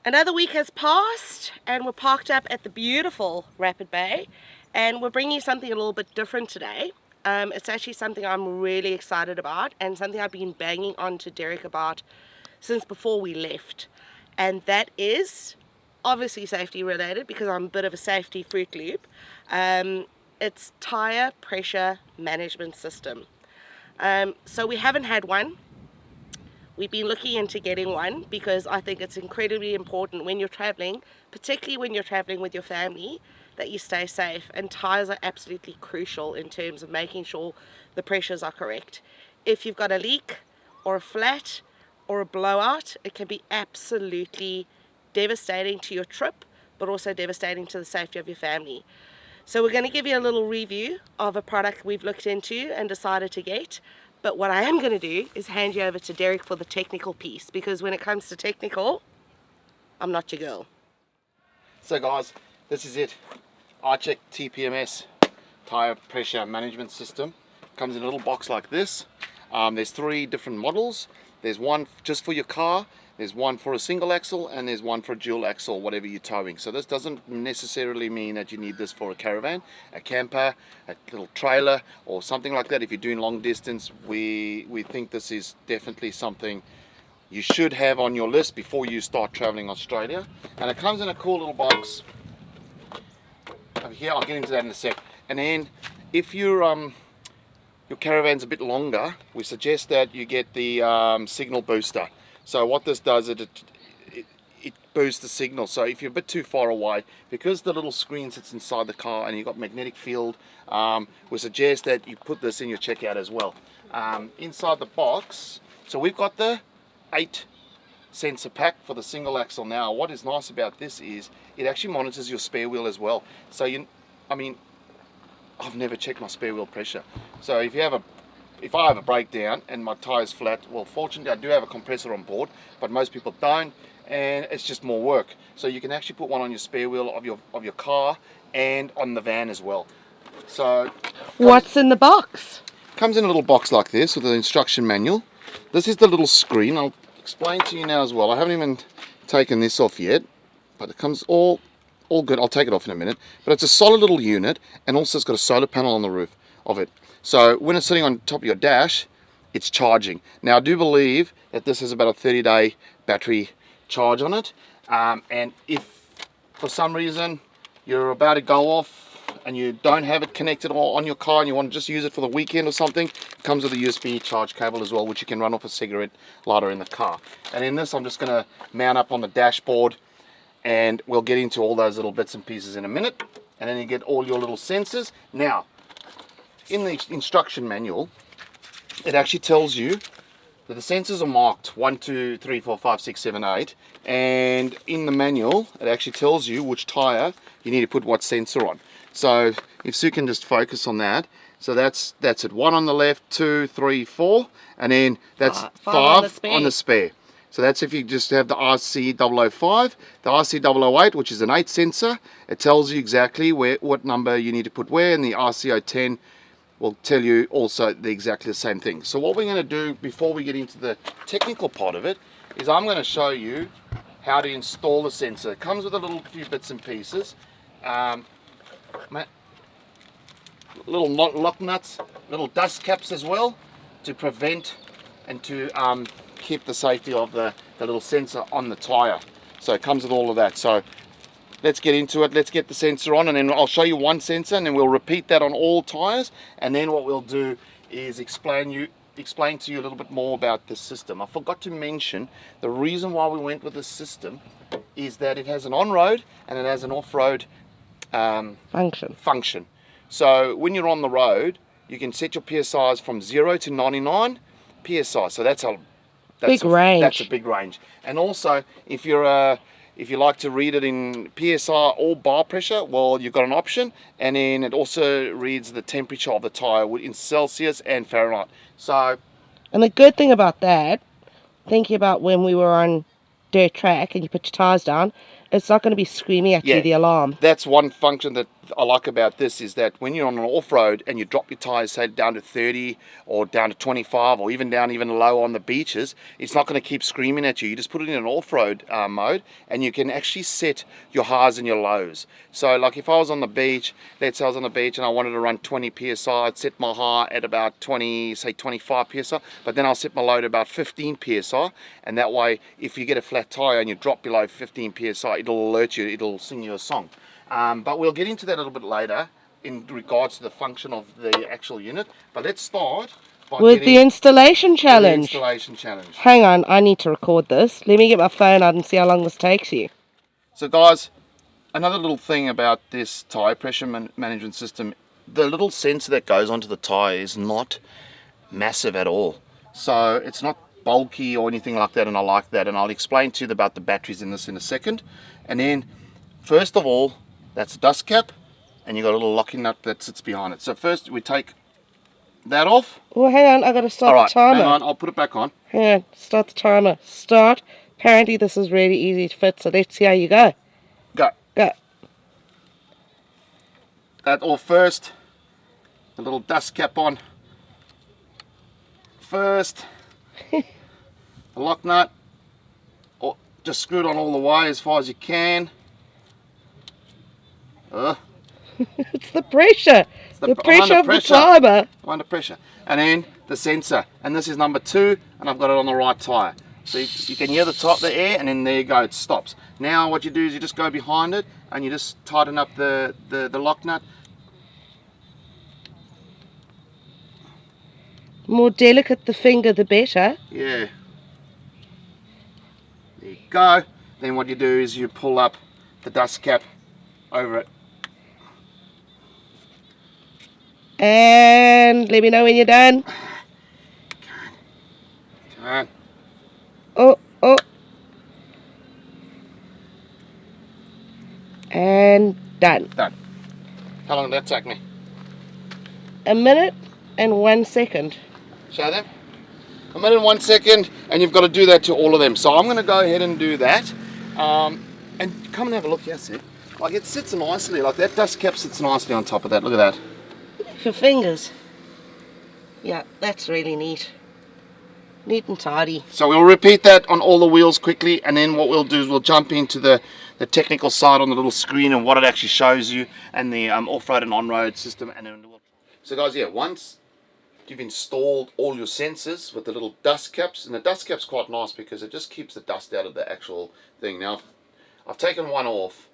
Another week has passed and we're parked up at the beautiful Rapid Bay, and we're bringing you something a little bit different today. It's actually something I'm really excited about and something I've been banging on to Derek about since before we left, and that is obviously safety related because I'm a bit of a safety Fruit Loop. It's tire pressure management system. So we haven't had one. We've been looking into getting one because I think it's incredibly important when you're traveling, particularly when you're traveling with your family, that you stay safe. And tires are absolutely crucial in terms of making sure the pressures are correct. If you've got a leak or a flat or a blowout, it can be absolutely devastating to your trip, but also devastating to the safety of your family. So we're going to give you a little review of a product we've looked into and decided to get. But what I am going to do is hand you over to Derek for the technical piece, because when it comes to technical, I'm not your girl. So guys, this is it. iCheck TPMS tire pressure management system. Comes in a little box like this. There's 3 different models. There's one just for your car, there's one for a single axle, and there's one for a dual axle, whatever you're towing. So this doesn't necessarily mean that you need this for a caravan, a camper, a little trailer, or something like that. If you're doing long distance, we think this is definitely something you should have on your list before you start traveling Australia. And it comes in a cool little box over here. I'll get into that in a sec. And then if your caravan's a bit longer, we suggest that you get the signal booster. So what this does, it boosts the signal. So if you're a bit too far away, because the little screen sits inside the car and you've got magnetic field, we suggest that you put this in your checkout as well. Inside the box, so we've got the 8 sensor pack for the single axle. Now what is nice about this is it actually monitors your spare wheel as well. So I've never checked my spare wheel pressure. So if I have a breakdown and my tire's flat, well, fortunately I do have a compressor on board, but most people don't, and it's just more work. So you can actually put one on your spare wheel of your car and on the van as well. So What's in the box? Comes in a little box like this with an instruction manual. This is the little screen. I'll explain to you now as well. I haven't even taken this off yet, but it comes all good. I'll take it off in a minute. But it's a solid little unit, and also it's got a solar panel on the roof of it. So when it's sitting on top of your dash, it's charging. Now I do believe that this has about a 30-day battery charge on it. And if for some reason you're about to go off and you don't have it connected on your car and you want to just use it for the weekend or something, it comes with a USB charge cable as well, which you can run off a cigarette lighter in the car. And in this, I'm just going to mount up on the dashboard, and we'll get into all those little bits and pieces in a minute. And then you get all your little sensors. Now, in the instruction manual, it actually tells you that the sensors are marked 1, 2, 3, 4, 5, 6, 7, 8. And in the manual, it actually tells you which tire you need to put what sensor on. So if Sue can just focus on that. So that's it. 1 on the left, 2, 3, 4, and then that's 5 on the spare. So that's if you just have the RC005, the RC008, which is an 8 sensor. It tells you exactly what number you need to put where, and the RC010 will tell you also exactly the same thing. So what we're going to do before we get into the technical part of it is I'm going to show you how to install the sensor. It comes with a little few bits and pieces. Little lock nuts, little dust caps as well, to prevent and to keep the safety of the little sensor on the tire. So it comes with all of that. So let's get into it. Let's get the sensor on, and then I'll show you one sensor, and then we'll repeat that on all tires. And then what we'll do is explain to you a little bit more about this system. I forgot to mention the reason why we went with this system is that it has an on-road and it has an off-road function. So when you're on the road, you can set your PSIs from 0 to 99 PSI. So that's a big range. And also, if you like to read it in PSI or bar pressure, well, you've got an option. And then it also reads the temperature of the tire in Celsius and Fahrenheit. So, and the good thing about that, thinking about when we were on dirt track and you put your tires down, It's not going to be screaming at Yeah. you, the alarm. That's one function that I like about this, is that when you're on an off-road and you drop your tires, say down to 30 or down to 25 or even down even low on the beaches, it's not going to keep screaming at you. You just put it in an off-road mode, and you can actually set your highs and your lows. So like if I was on the beach, let's say I was on the beach and I wanted to run 20 psi, I'd set my high at about 20, say 25 psi, but then I'll set my low to about 15 psi, and that way if you get a flat tire and you drop below 15 psi, it'll alert you, it'll sing you a song. But we'll get into that a little bit later in regards to the function of the actual unit. But let's start by With the installation challenge. installation challenge. Hang on, I need to record this. Let me get my phone out and see how long this takes you. So guys, another little thing about this tire pressure management system, the little sensor that goes onto the tire is not massive at all. So it's not bulky or anything like that, and I like that. And I'll explain to you about the batteries in this in a second. And then, first of all, that's a dust cap, and you've got a little locking nut that sits behind it. So first we take that off. Oh, hang on, I got to start Alright, the timer. hang on, I'll put it back on. Hang on, start the timer. Start. Apparently this is really easy to fit, so let's see how you go. Go. Go. That all first. A little dust cap on. First. The lock nut. Or just screw it on all the way as far as you can. It's the pressure. The pressure of the timer. Under pressure. And then the sensor. And this is number 2, and I've got it on the right tire. So you can hear the air, and then there you go, it stops. Now what you do is you just go behind it and you just tighten up the lock nut. More delicate the finger, the better. Yeah. There you go. Then what you do is you pull up the dust cap over it. And let me know when you're done. Come on. Oh. And done. Done. How long did that take me? 1 minute and 1 second. Show them. 1 minute and 1 second, and you've got to do that to all of them. So I'm going to go ahead and do that. And come and have a look. Yes, it. Like it sits nicely. Like that dust cap sits nicely on top of that. Look at that. Your fingers. Yeah, that's really neat. Neat and tidy. So we'll repeat that on all the wheels quickly, and then what we'll do is we'll jump into the technical side on the little screen and what it actually shows you, and the off-road and on-road system. And then so guys, yeah, once you've installed all your sensors with the little dust caps, and the dust cap's quite nice because it just keeps the dust out of the actual thing. Now I've taken one off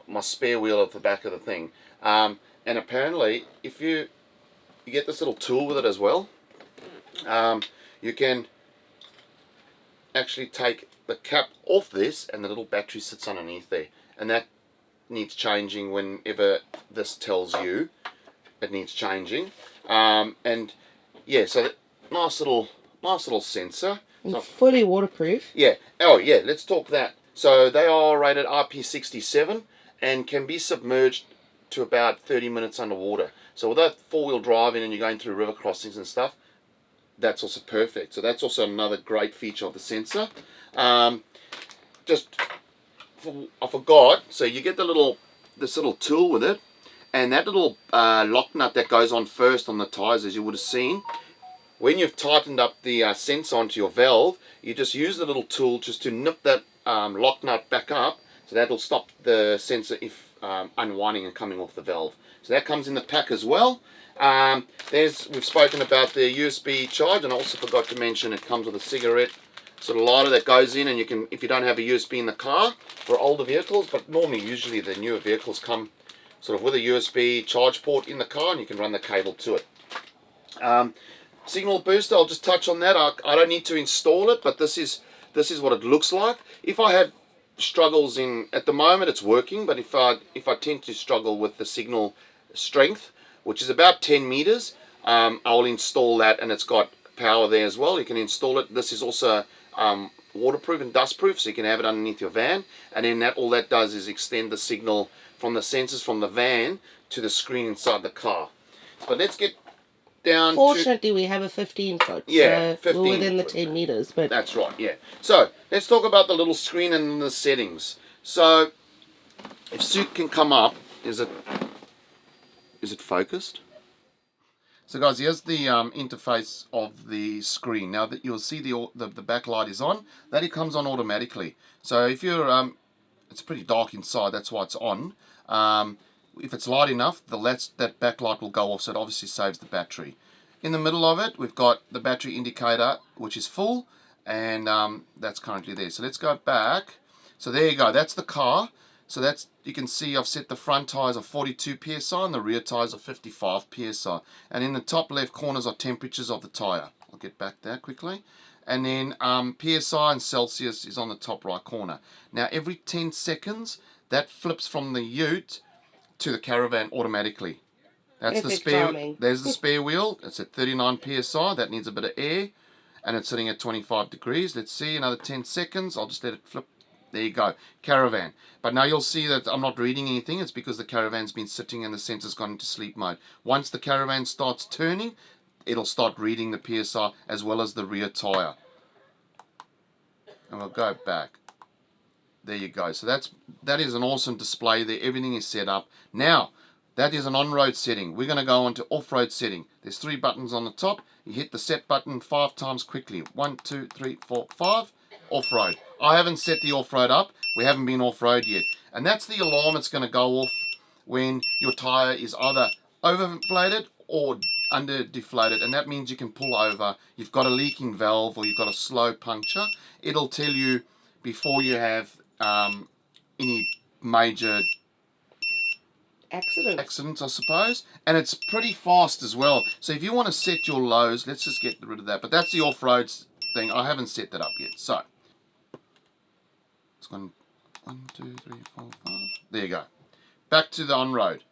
my spare wheel at the back of the thing, and apparently if you get this little tool with it as well, you can actually take the cap off this, and the little battery sits underneath there, and that needs changing whenever this tells you it needs changing. And yeah, so that nice little sensor. And fully waterproof. Yeah. Oh yeah, let's talk that. So they are rated IP67 and can be submerged to about 30 minutes underwater. So with that 4-wheel driving and you're going through river crossings and stuff, that's also perfect. So that's also another great feature of the sensor. I forgot. So you get this little tool with it, and that little lock nut that goes on first on the tires, as you would have seen. When you've tightened up the sensor onto your valve, you just use the little tool just to nip that lock nut back up, so that'll stop the sensor unwinding and coming off the valve. So that comes in the pack as well. We've spoken about the USB charge, and I also forgot to mention it comes with a cigarette sort of lighter that goes in, and you can, if you don't have a USB in the car for older vehicles, but normally usually the newer vehicles come sort of with a USB charge port in the car, and you can run the cable to it. Signal booster, I'll just touch on that. I don't need to install it, but this is what it looks like. If I have struggles at the moment, it's working, but if I tend to struggle with the signal strength, which is about 10 meters, I'll install that, and it's got power there as well. You can install it. This is also waterproof and dustproof, so you can have it underneath your van, and then all that does is extend the signal from the sensors from the van to the screen inside the car. But let's get down to... Fortunately, we have a 15-foot. Yeah, so 15 we're within the foot. 10 meters. But That's right, yeah. So, let's talk about the little screen and the settings. So, if Suit can come up, is it focused? So guys, here's the interface of the screen. Now that you'll see the backlight is on, that it comes on automatically. So if you're, it's pretty dark inside, that's why it's on. If it's light enough, that backlight will go off, so it obviously saves the battery. In the middle of it, we've got the battery indicator, which is full, and that's currently there. So let's go back. So there you go, that's the car. So that's, you can see I've set the front tyres of 42 psi and the rear tyres of 55 psi. And in the top left corners are temperatures of the tyre. I'll get back there quickly. And then psi and Celsius is on the top right corner. Now every 10 seconds that flips from the ute to the Caravan automatically. That's the spare. Timing. There's the spare wheel. It's at 39 psi. That needs a bit of air, and it's sitting at 25 degrees. Let's see, another 10 seconds. I'll just let it flip. There you go, Caravan. But now you'll see that I'm not reading anything. It's because the Caravan's been sitting and the sensor's gone into sleep mode. Once the Caravan starts turning, it'll start reading the PSI as well as the rear tyre. And we'll go back. There you go. So that is an awesome display there. Everything is set up. Now, that is an on-road setting. We're going to go on to off-road setting. There's 3 buttons on the top. You hit the set button 5 times quickly. 1, 2, 3, 4, 5. Off-road. I haven't set the off-road up. We haven't been off-road yet. And that's the alarm that's going to go off when your tyre is either overinflated or under-deflated. And that means you can pull over. You've got a leaking valve or you've got a slow puncture. It'll tell you before you have any major accidents, I suppose. And it's pretty fast as well. So if you want to set your lows, let's just get rid of that. But that's the off-road thing. I haven't set that up yet. So it's gone 1, 2, 3, 4, 5. There you go. Back to the on-road.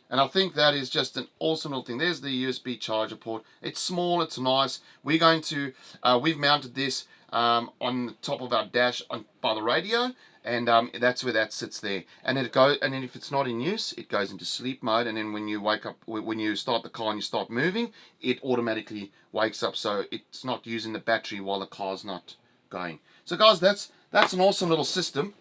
And I think that is just an awesome little thing. There's the USB charger port. It's small, it's nice. We're going to, we've mounted this on the top of our dash by the radio, and that's where that sits there. And it goes, and then if it's not in use, it goes into sleep mode. And then when you wake up, when you start the car and you start moving, it automatically wakes up. So it's not using the battery while the car's not going. So guys, that's an awesome little system,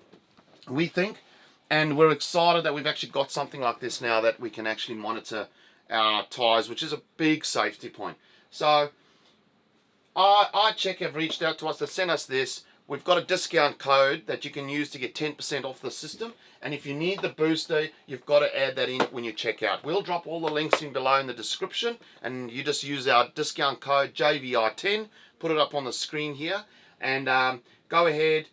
we think. And we're excited that we've actually got something like this now that we can actually monitor our tyres, which is a big safety point. So iCheck have reached out to us to send us this. We've got a discount code that you can use to get 10% off the system. And if you need the booster, you've got to add that in when you check out. We'll drop all the links in below in the description. And you just use our discount code JVI10. Put it up on the screen here. And go ahead,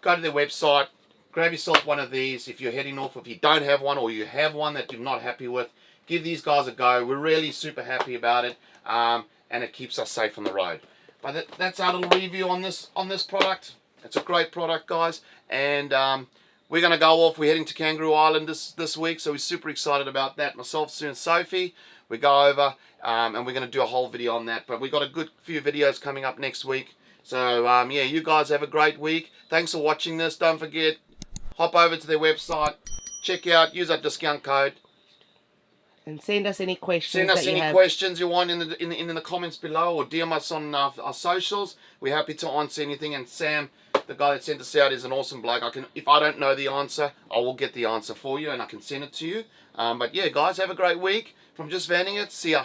go to their website. Grab yourself one of these if you're heading off. If you don't have one or you have one that you're not happy with, give these guys a go. We're really super happy about it, and it keeps us safe on the road. But that's our little review on this product. It's a great product, guys, and we're going to go off. We're heading to Kangaroo Island this week, so we're super excited about that. Myself, Sue, and Sophie, we go over, and we're going to do a whole video on that. But we've got a good few videos coming up next week. So yeah, you guys have a great week. Thanks for watching this. Don't forget, hop over to their website, check out, use that discount code, and send us any questions. Send us any questions you want in the comments below, or DM us on our socials. We're happy to answer anything. And Sam, the guy that sent us out, is an awesome bloke. If I don't know the answer, I will get the answer for you and I can send it to you. But yeah, guys, have a great week. From Just Vanning It. See ya.